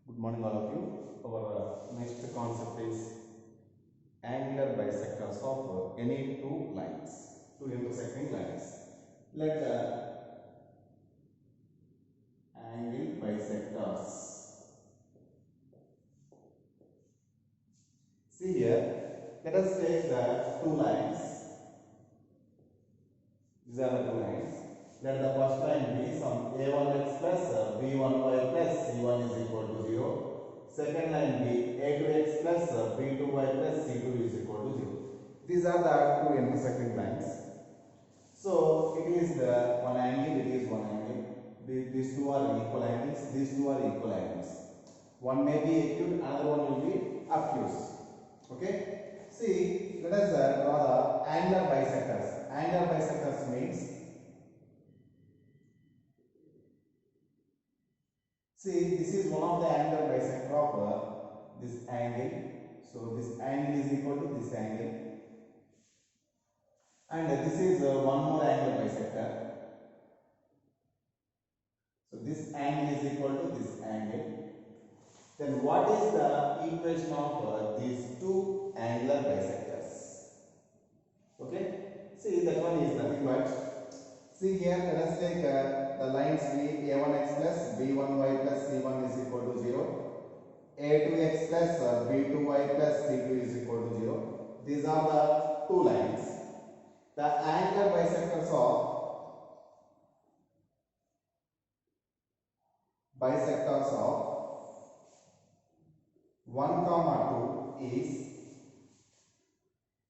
Good morning, all of you. Our next concept is angular bisectors of any two lines, two intersecting lines. Let angle bisectors. See here, let us take the two lines. These are the two lines. Let the first line be some a1x plus b1y plus c1 is equal to 0. Second line be a2x plus b2y plus c2 is equal to 0. These are the two intersecting lines. So it is the one angle, it is one angle. These two are equal angles, these two are equal angles. One may be acute, another one will be obtuse. Okay? See, let us draw the angular bisectors. Angular bisectors means, see, this is one of the angular bisector of this angle. So this angle is equal to this angle, and this is one more angular bisector. So this angle is equal to this angle. Then what is the equation of these two angular bisectors? Okay. See, that one is nothing but, see here, let us take the lines be a1x plus b1y plus c1 is equal to 0, a2x plus b2y plus c2 is equal to 0. These are the two lines. The angular bisectors of bisectors of 1, 2 is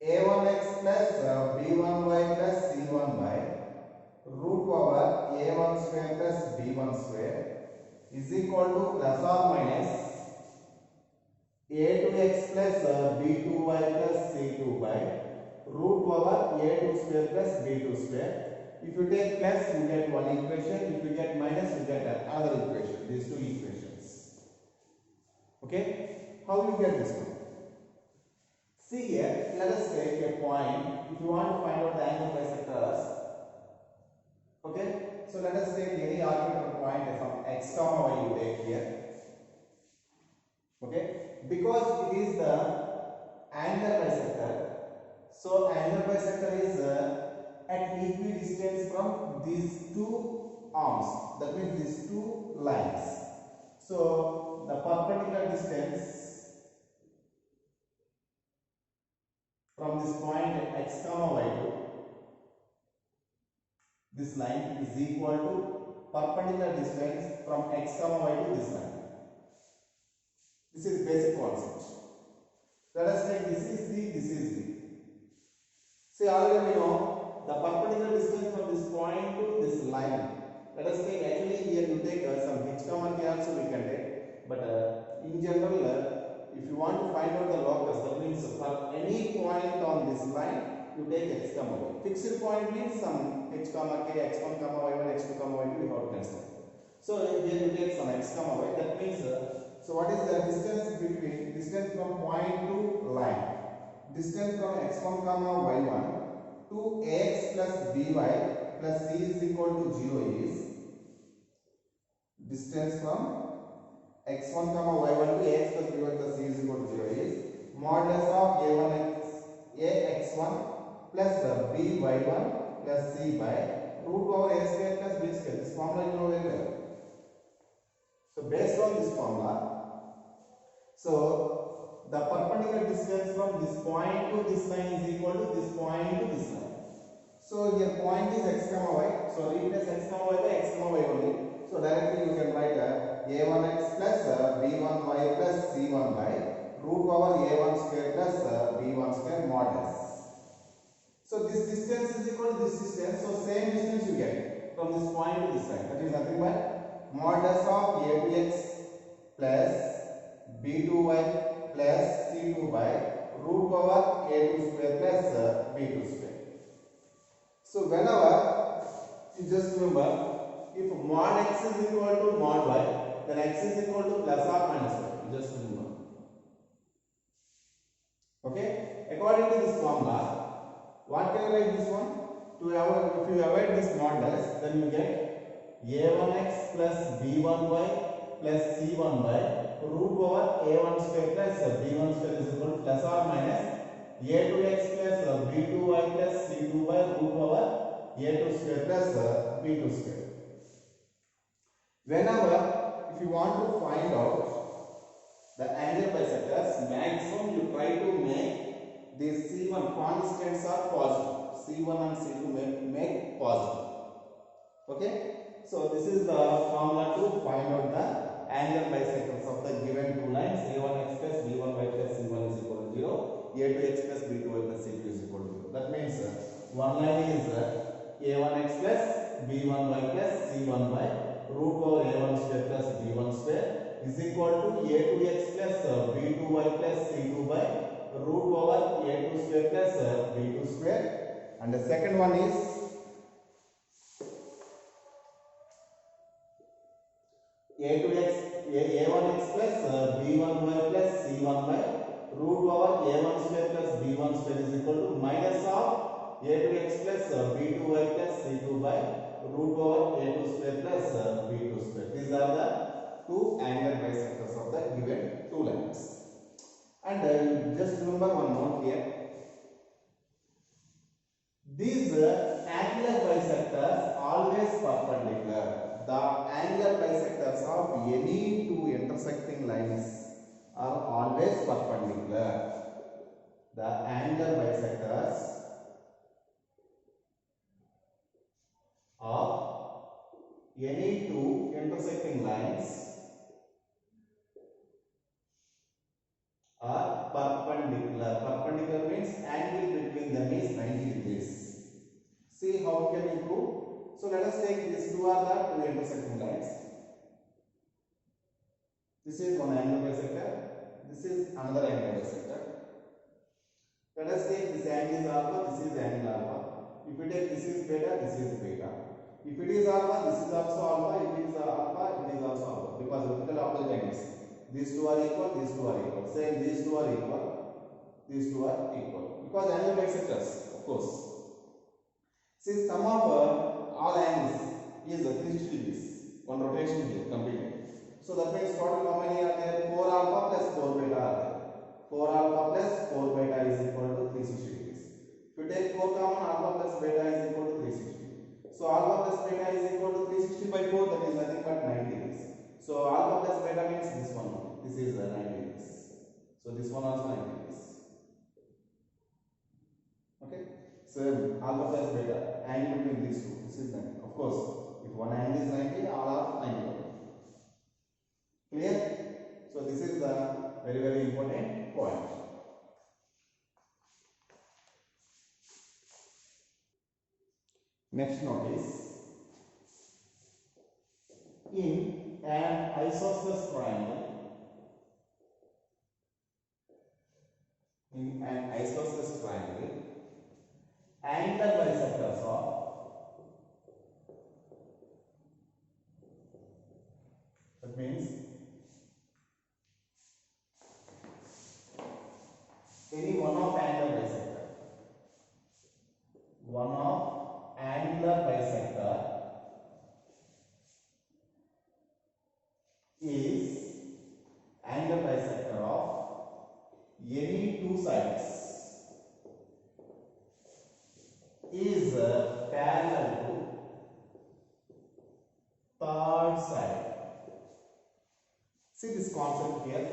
a1x plus b1y plus c1 by root over a1 square plus b1 square is equal to plus or minus a2x plus b2y plus c2 by root over a2 square plus b2 square. If you take plus, you get one equation. If you get minus, you get another equation. These two equations. Okay? How you get this one? See here, let us take a point. If you want to find out the angle bisectors, okay? So let us take any arbitrary point from x comma y you take here. Okay? Because it is the angular bisector, so angular bisector is at equidistance from these two arms. That means these two lines. So the perpendicular distance from this point x comma y to this line is equal to perpendicular distance from x comma y to this line. This is basic concept. Let us take this is the, this is the. See, already we know the perpendicular distance from this point to this line. Let us take, actually here you take some h comma k also we can take, but in general if you want to find out the locus, that means for any point on this line you take x comma y. Fixed point means some h comma k, x1 comma y1, x2 comma y2 we have to consider. So here you take some x comma y. That means so what is the distance between, distance from point to line? Distance from x1 comma y1 to ax plus by plus c is equal to 0 is distance from x1 comma y1 to ax plus by plus c is equal to 0 is modulus of ax1 plus by1 plus c by root over a square plus b square. This formula you know very well. So based on this formula, so the perpendicular distance from this point to this line is equal to this point to this line. So here point is x comma y. So replace x comma y by x comma y only. So directly you can write a1x plus b1y plus c1 by root over a1 square plus b1 square modulus. So this distance is equal to this distance. So same distance you get from this point to this line. That is nothing but modulus of a2x plus b2y plus c2 by root over a2 square plus b2 square. So whenever you just remember, if mod x is equal to mod y, then x is equal to plus or minus y. You just remember. Okay? According to this formula, what can you write this one? To avoid, if you avoid this modulus, then you get a1x plus b1y plus c1 by root over a1 square plus b1 square is equal to plus or minus a2x plus b2y plus c2 by root over a2 square plus b2 square. Whenever if you want to find out the angle bisectors, maximum you try to make these c1 constants are positive. c1 and c2 make positive. Okay, so this is the formula to find out the angle bisectors of the given two lines. a1x plus b1y plus c1 is equal to 0, a2x plus b2y plus c2 is equal to 0. That means one line is a1x plus b1y plus c1y root over a1 square plus b1 square is equal to a2x plus b2y plus c2 by root over a2 square plus b2 square. And the second one is a1x plus b1y plus c1y root over a1 square plus b1 square is equal to minus of a2x plus b2y plus c2 by root over a2 square plus b2 square. These are the two angle bisectors of the given two lines. And just remember one note here. These angular bisectors always perpendicular. The angular bisectors of any two intersecting lines are always perpendicular. The angular bisectors of any two intersecting lines are perpendicular. Perpendicular means angle between them is 90 degrees. See how we can improve. So let us take these two are the two intersecting lines. This is one angle bisector. This is another angle bisector. Let us take this angle is alpha. This is angle alpha. If we take this is beta, this is beta. If it is alpha, this is also alpha. If it is alpha, it is also alpha. Because vertical opposite angles. These two are equal. These two are equal. Same. These two are equal. These two are equal. Because angle bisectors, of course. Since sum of all angles is 360 degrees. One rotation here completed. So that means total how many are there? 4 alpha plus 4 beta are there. 4 alpha plus 4 beta is equal to 360 degrees. If you take 4 common, alpha plus beta is equal to 360. So alpha plus beta is equal to 360 by 4, that is nothing but 90 degrees. So alpha plus beta means this one. This is 90 degrees. So this one also 90 degrees. Okay. So alpha plus beta, angle between these two, this is 90. Of course, if one angle is 90, all are 90. Clear? So this is the very important point. Next notice, in an isosceles triangle, angular bisectors are, that means any one of angular bisector is angular bisector of any two sides is parallel to third side. See this concept here.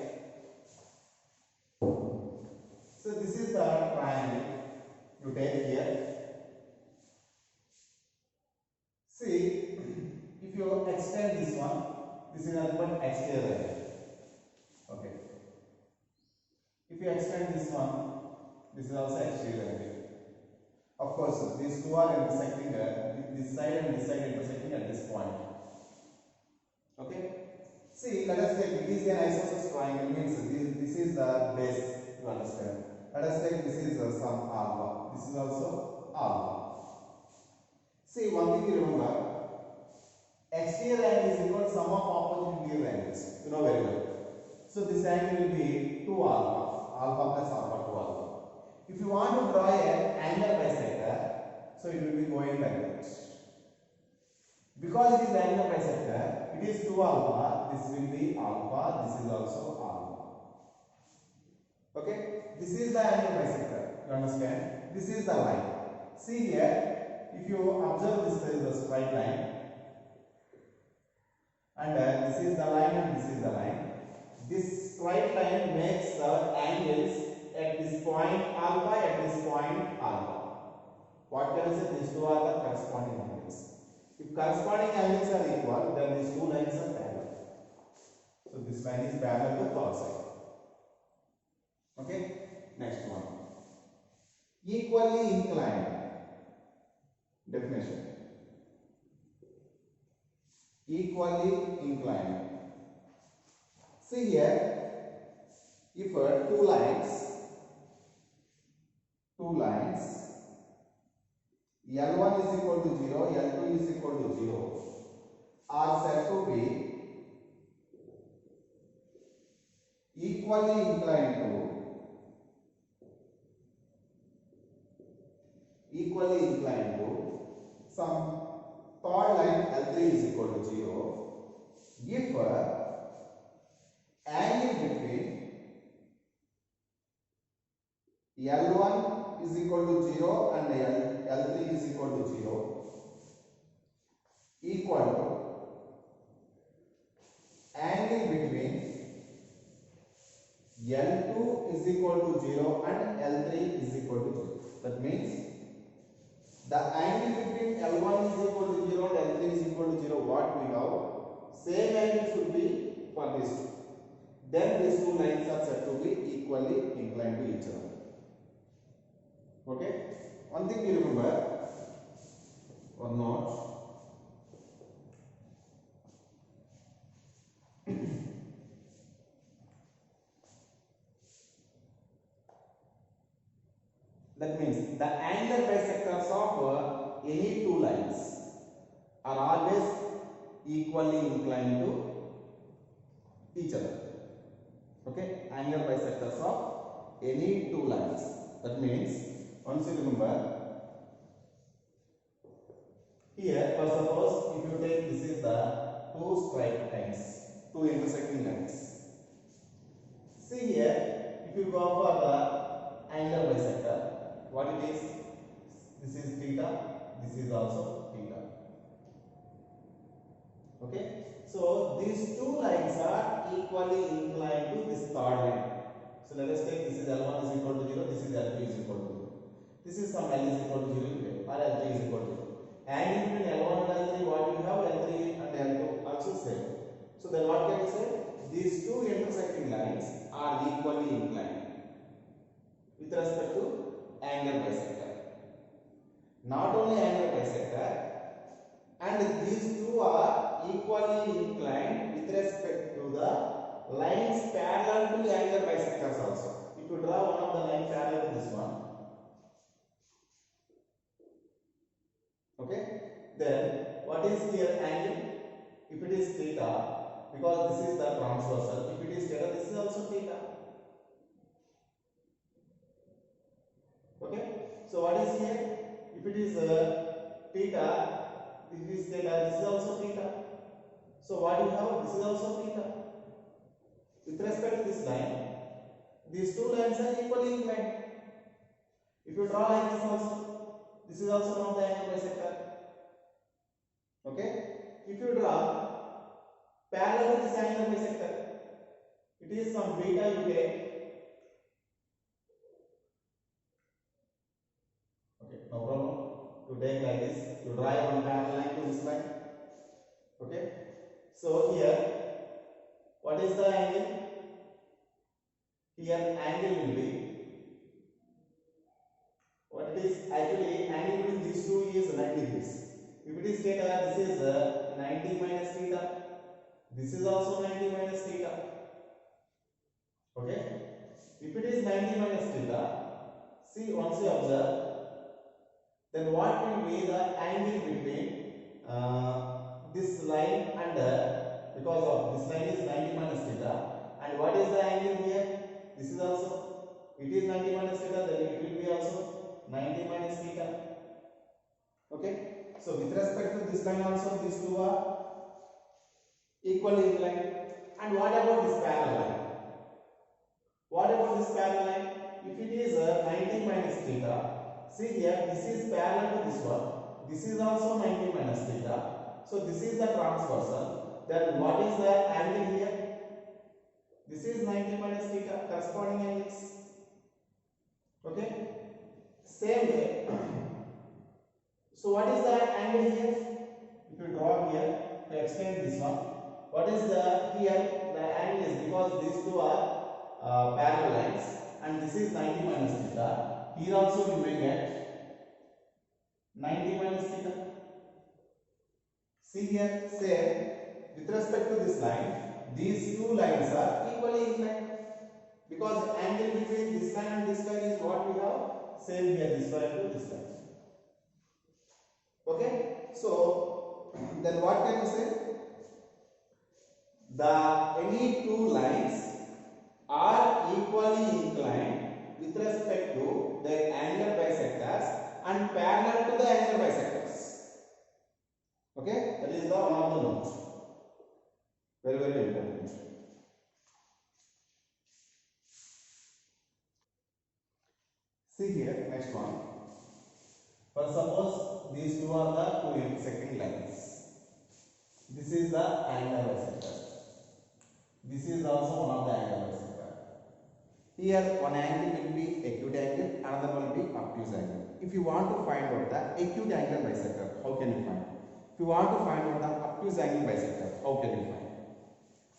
So this is the triangle you take here. See, if you extend this one, this is nothing but exterior angle. Okay. If you extend this one, this is also exterior angle. Of course, these two are intersecting this side and this side intersecting at this point. Okay. See, let us take it is an isosceles triangle, means this is the base. You understand? Let us take this is some alpha. This is also alpha. See, one thing you remember. Exterior angle is equal to sum of opposite interior angles. You know very well. So this angle will be 2 alpha. Alpha plus alpha 2 alpha. If you want to draw an angular bisector, so it will be going like that. Because it is angular bisector, it is 2 alpha. this will be alpha, this is also alpha. Okay, this is the angle bisector. You understand? This is the line. See here, if you observe this is the straight line, and this is the line and this is the line. This straight line makes the angles at this point alpha, at this point alpha. What can I say? These two are the corresponding angles. If corresponding angles are equal, then these two lines are parallel. So this line is parallel to third side. Okay, next one. Equally inclined. Definition. Equally inclined. See here, if two lines L1 is equal to 0, L2 is equal to 0 are said to be equally inclined to some third line L3 is equal to 0 if angle between L1 is equal to 0 and L3 is equal to 0 equal to angle between L2 is equal to 0 and L3 is equal to 0. That means the angle between L1 is equal to 0 and L3 is equal to 0, what we have, same angle should be for these two. Then these two lines are said to be equally inclined to each other. Okay? One thing you remember or not. That means the angular bisectors of any two lines are always equally inclined to each other. Okay, angular bisectors of any two lines. That means, once you remember, here, for suppose if you take this is the two straight lines, two intersecting lines. See here, if you go for the angular bisector, what it is? This is theta, this is also theta. Okay, so these two lines are equally inclined to this third line. So let us take this is L1 is equal to 0, this is L2 is equal to 0. This is some L is equal to 0 or L3 is equal to 0. Angle between L1 and L3, what you have, L3 and L2 also same. So then what can you say? These two intersecting lines are equally inclined with respect to angle bisector. Not only angle bisector, and these two are equally inclined with respect to the lines parallel to the angle bisectors also. If you draw one of the lines parallel to this one, okay, then what is here angle? If it is theta, because this is the transversal, if it is theta, this is also theta. Okay, so what is here? If it is theta, if it is theta, this is also theta. So what you have? This is also theta. With respect to this line, these two lines are equally inclined. If you draw like this also, this is also one of the angle bisector. Okay, if you draw parallel to this angle bisector, it is some beta you take. Okay, no problem. To take like this, you draw one parallel line to this line. Okay, so here, what is the angle? Here angle will be, what it is actually angle between these two is 90 degrees. If it is theta, this is 90 minus theta. This is also 90 minus theta. Okay, if it is 90 minus theta, see once you observe, then what will be the angle between this line and because of this line is 90 minus theta, and what is the angle here? This is also, it is 90 minus theta, then it will be also 90 minus theta. Okay, so with respect to this line also, these two are equally inclined. And what about this parallel line? What about this parallel line? If it is 90 minus theta, see here, this is parallel to this one. This is also 90 minus theta. So this is the transversal. Then what is the angle here? This is 90 minus theta, corresponding angles. Okay? Same way. So what is the angle here? If you draw here to explain this one, what is the here? The angle is because these two are parallel lines, and this is 90 minus theta. Here also you may get 90 minus theta. See here, say with respect to this line, these two lines are equally inclined because the angle between this line and this line is what we have. Same here, this line to this line. Okay, so then what can you say? Any two lines are equally inclined with respect to their angular bisectors and parallel to the angular bisectors. Okay, that is the one of the notes. Very, very important. See here, next one. For suppose these two are the two intersecting lines. This is the angular bisector. This is also one of the angular bisector. Here one angle will be acute angle, another one will be obtuse angle. If you want to find out the acute angle bisector, how can you find? If you want to find out the obtuse angle bisector, how can you find?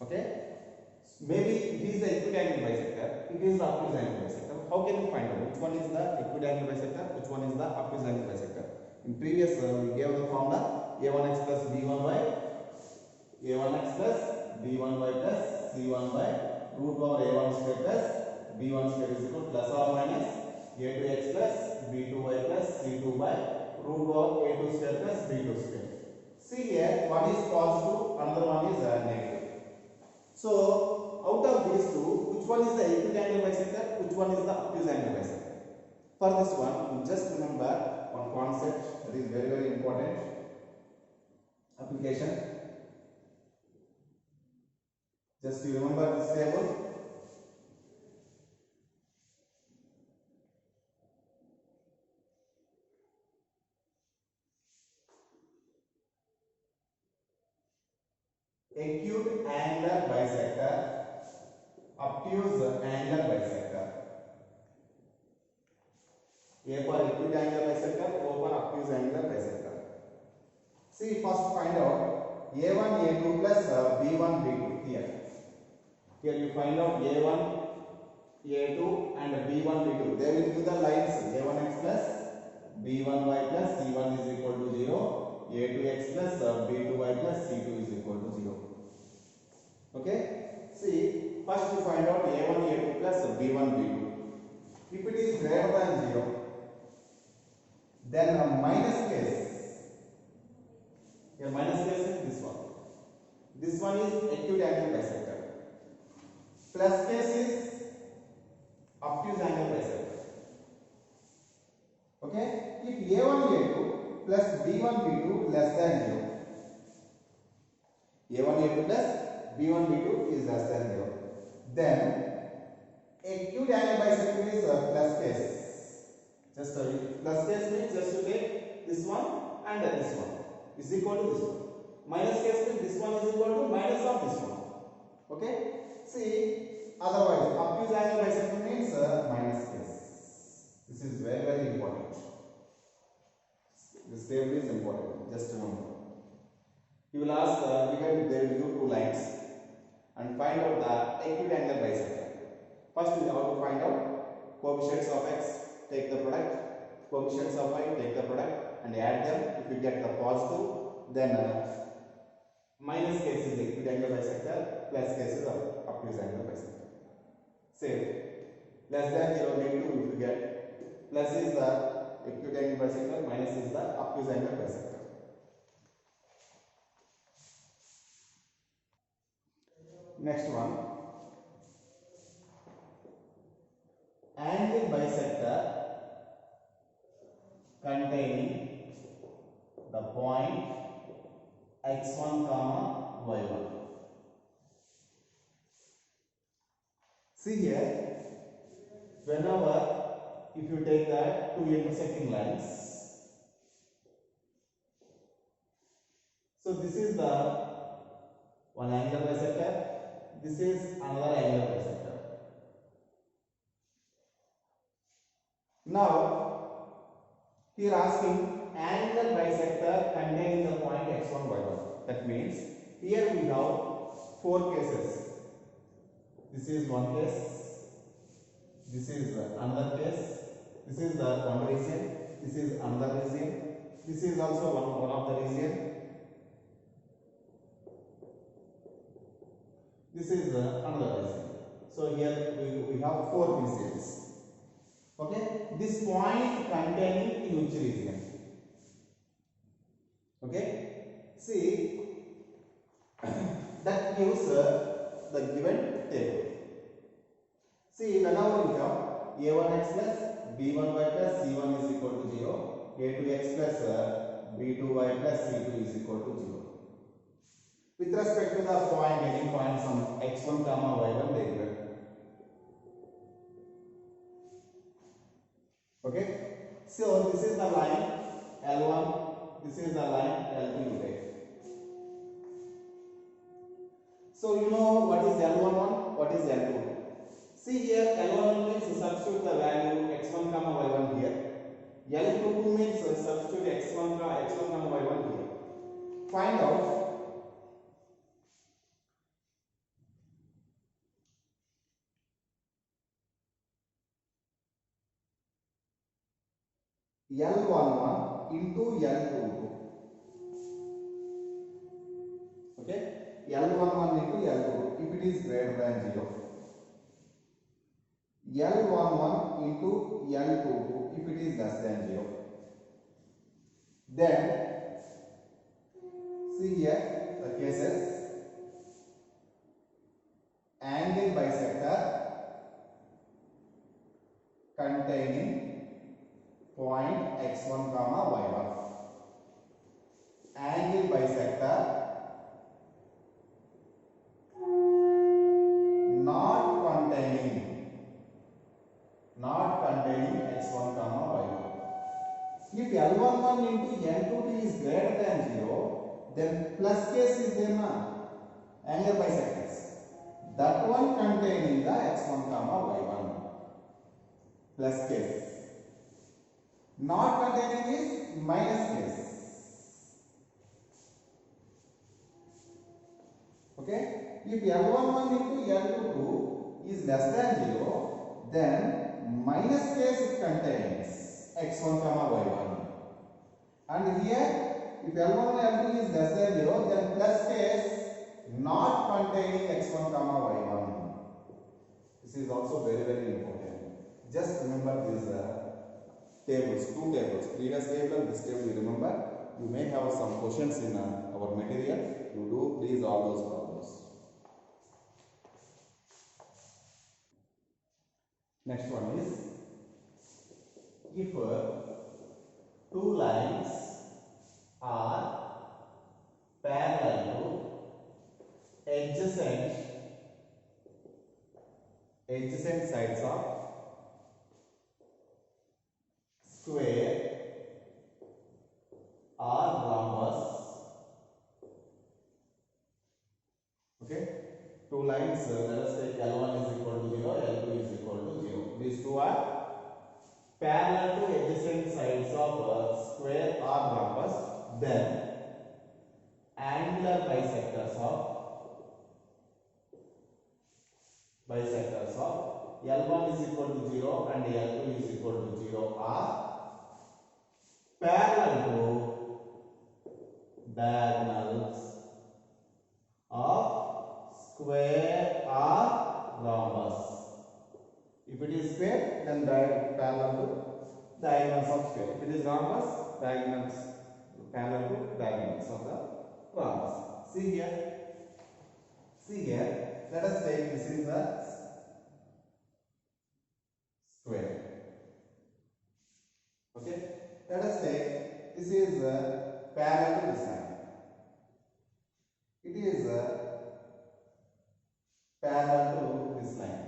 Okay? Maybe it is the acute angle bisector, it is the obtuse angle bisector. How can you find out which one is the acute angle bisector, which one is the obtuse angle bisector? In previous we gave the formula a1x plus b1y, a1x plus b1y plus c1 by root over a1 square plus b1 square is equal to plus or minus a2x plus b2y plus c2 by root over a2 square plus b2 square. See here, one is positive, another one is negative. So out of these two, which one is the acute angle bisector, which one is the obtuse angle bisector? For this one, you just remember one concept that is very, very important. Application. Just you remember this table. Acute angular bisector, obtuse angular bisector. A for acute angular bisector, O for obtuse angular bisector. See, first find out A1, A2 plus B1, B2 here. Here you find out A1, A2 and B1, B2. They will give the lines A1x plus B1y plus C1 is equal to 0, A2x plus B2y plus C2 is equal to 0. Okay? See, first you find out A1, A2 plus B1, B2. If it is greater than 0, then a minus case. Here minus case is this one. This one is acute angle bisector. Plus case is obtuse angle bisector. Okay? If A1, A2 plus B1, B2 less than 0, A1, A2 plus B1, B2 is less than 0, then acute angle bisector is plus case. Just plus case means just you take this one and this one is equal to this one. Minus case means this one is equal to minus of this one. Okay? See, otherwise obtuse angle bisector means minus case. This is very, very important. This table is important. Just remember. You will ask, given they will do two lines and find out the acute angle bisector. First we have to find out coefficients of x, take the product, coefficients of y, take the product and add them. If you get the positive, then minus case is acute angle bisector, plus case is obtuse angle bisector. Same. Less than 0, negative if you get, plus is the acute angle bisector, minus is the obtuse angle bisector. Next one, angle bisector containing the point x1 comma y1. See here, whenever if you take that two intersecting lines, so this is the one angular bisector, this is another angular bisector. Now here asking angular bisector containing the point x1 y1. That means here we have four cases. This is one case, this is another case, this is the one region, this is another region, this is also one of the region, this is another region. So here we have four regions. Okay, this point containing in which region? Okay, see that gives the given table. See, whenever we have a1x plus b1y plus c1 is equal to 0, a2x plus b2y plus c2 is equal to 0. With respect to the point, any point from x1 comma y1 they given. Okay, so this is the line L1, this is the line L2 you take. So you know what is L11, what is L2. See here, L11 means substitute the value x1 comma y1 here. L22 means substitute x1 comma y1 here. Find out L11 into L22. Okay, L11 into L22 if it is greater than 0. L11 into L22 if it is less than 0. Then see here the cases angle bisector containing point x1 comma y1. Angle bisector not containing x1 comma y1. If L11 into L22 is greater than 0, then plus case is there na, angle bisectors. That one containing the x1 comma y1. Plus case. Not containing is minus case. Okay? If L11 into L22 is less than 0, then minus case it contains x1 comma y1. And here, if L1 and L2 is less than 0, then plus case not containing x1 comma y1. This is also very, very important. Just remember these tables, two tables, previous table and this table you remember. You may have some questions in our material. You do please all those problems. Next one is, if two lines are parallel to adjacent sides of square or rhombus. Okay, two lines, let us take L1 is equal to 0, L2 is equal to 0. These two are parallel to adjacent sides of square or rhombus. Then angular bisectors of L1 is equal to 0 and L2 is equal to 0 are parallel to diagonals of square or rhombus. If it is square, then parallel to diagonals of square. If it is rhombus, diagonals parallel to diagonals of the rhombus. See here. Let us take this is the square. Okay. Let us take this is parallel to this line. It is parallel to this line.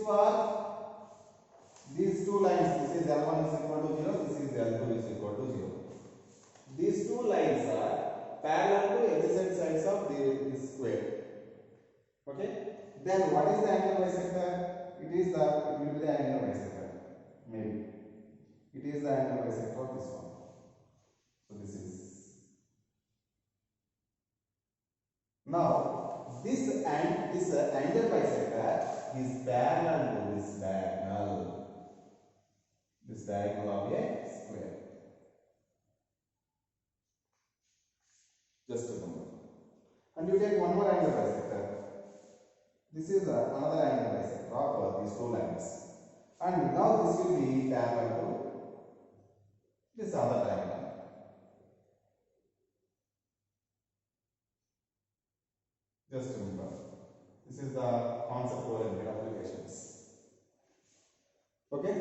for these two lines. This is L1 is equal to 0. This is L2 is equal to 0. These two lines are parallel to adjacent sides of this square. Okay. Then what is the angle bisector? It will be the angle bisector. Maybe it is the angle bisector of this one. So this is now this angle bisector is parallel to this diagonal of a square. Just remember. And you take one more angle bisector. This is another angle bisector of these two lines. And now this will be parallel to this other diagonal. Just remember. This is the concept oriented applications. Okay?